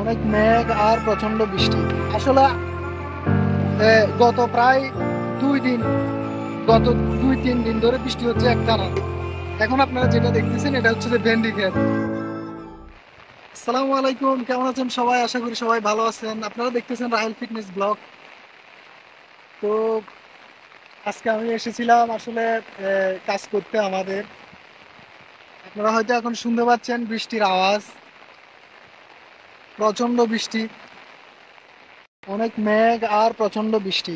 অনেক মেঘ আর প্রচন্ড বৃষ্টি। আসলে গত প্রায় 2 দিন, গত 2-3 দিন ধরে বৃষ্টি হচ্ছে একটানা। এখন আপনারা যেটা দেখতেছেন এটা হচ্ছে যে ভেন্ডি ক্ষেত। আসসালামু আলাইকুম, কেমন আছেন সবাই? আশা করি সবাই ভালো আছেন। আপনারা দেখতেছেন রাহেল ফিটনেস ব্লগ। তো আজকে আমি এসেছিলাম আসলে কাজ করতে আমাদের। আপনারা হয়তো এখন শুনতে পাচ্ছেন বৃষ্টির আওয়াজ, প্রচন্ড বৃষ্টি, অনেক মেঘ আর প্রচন্ড বৃষ্টি।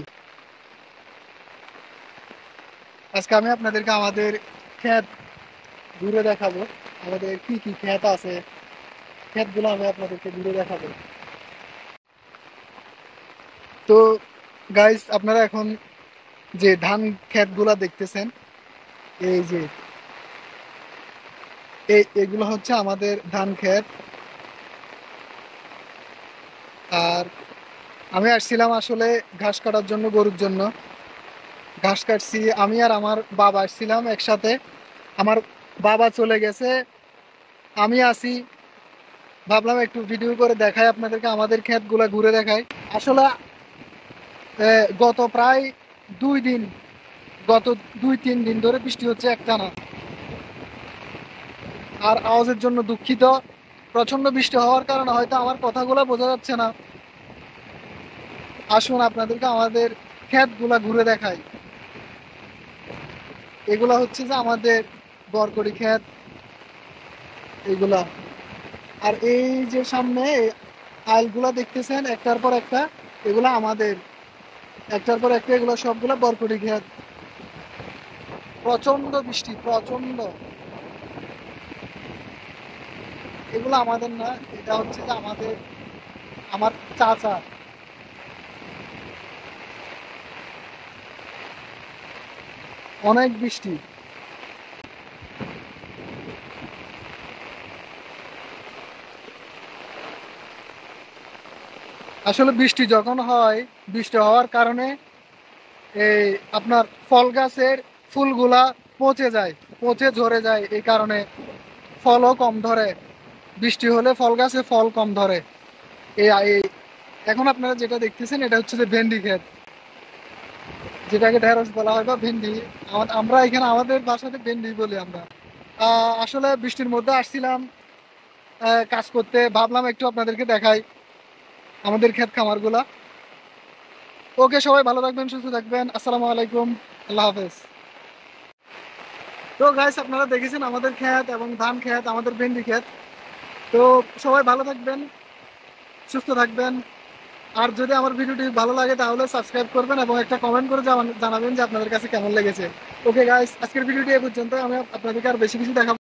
আজকে আমি আপনাদেরকে আমাদের ক্ষেত ঘুরে দেখাবো, আমাদের কি কি ক্ষেত আছে, ক্ষেতগুলো আমি আপনাদেরকে ঘুরে দেখাবো। তো গাইস, আপনারা এখন যে ধান ক্ষেতগুলা দেখতেছেন, এই যে এগুলো হচ্ছে আমাদের ধান ক্ষেত। আর আমি আসছিলাম আসলে ঘাস কাটার জন্য, গরুর জন্য ঘাস কাটছি। আমি আর আমার বাবা আসছিলাম একসাথে। আমার বাবা চলে গেছে, আমি আছি। ভাবলাম একটু ভিডিও করে দেখাই আপনাদেরকে, আমাদের ক্ষেতগুলা ঘুরে দেখাই। আসলে গত প্রায় 2 দিন, গত 2-3 দিন ধরে বৃষ্টি হচ্ছে একটানা। আর আওয়াজের জন্য দুঃখিত। প্রচন্ড বৃষ্টি হওয়ার কারণে হয়তো আমার কথাগুলো বোঝা যাচ্ছে না। আসুন আপনাদেরকে আমাদের ক্ষেতগুলা ঘুরে দেখাই। এগুলা হচ্ছে যে আমাদের বরকড়ি ক্ষেত এগুলা। আর এই যে সামনে আইলগুলা দেখতেছেন একটার পর একটা, এগুলা আমাদের একটার পর একটা, এগুলো সবগুলা বরকড়ি ক্ষেত। প্রচন্ড বৃষ্টি, প্রচন্ড। এগুলো আমাদের না, এটা হচ্ছে যে আমার চাচা। অনেক বৃষ্টি। আসলে বৃষ্টি যখন হয়, বৃষ্টি হওয়ার কারণে এই আপনার ফল গাছের ফুলগুলা পচে যায়, পচে ঝরে যায়। এই কারণে ফলও কম ধরে। বৃষ্টি হলে ফল গাছে ফল কম ধরে। এই এখন আপনারা যেটা দেখতেছেন এটা হচ্ছে যে ভেন্ডি ক্ষেত, যেটাকে ঢেঁড়স বলা হয় বা ভেন্ডি। আমরা এখানে আমাদের ভাষাতে ভেন্ডি বলি আমরা। আসলে বৃষ্টির মধ্যে আসছিলাম কাজ করতে, ভাবলাম একটু আপনাদেরকে দেখাই আমাদের ক্ষেত খামারগুলা। ওকে, সবাই ভালো থাকবেন, সুস্থ থাকবেন। আসসালামু আলাইকুম, আল্লাহ হাফেজ। তো গাইস, আপনারা দেখেছেন আমাদের ক্ষেত এবং ধান ক্ষেত, আমাদের ভেন্ডি ক্ষেত। তো সবাই ভালো থাকবেন, সুস্থ থাকবেন। আর যদি আমার ভিডিওটি ভালো লাগে তাহলে সাবস্ক্রাইব করবেন এবং একটা কমেন্ট করে জানাবেন যে আপনাদের কাছে কেমন লেগেছে। ওকে গাইস, আজকের ভিডিওটি এ পর্যন্ত। আমি আপনাদেরকে আর বেশি কিছু দেখাবো।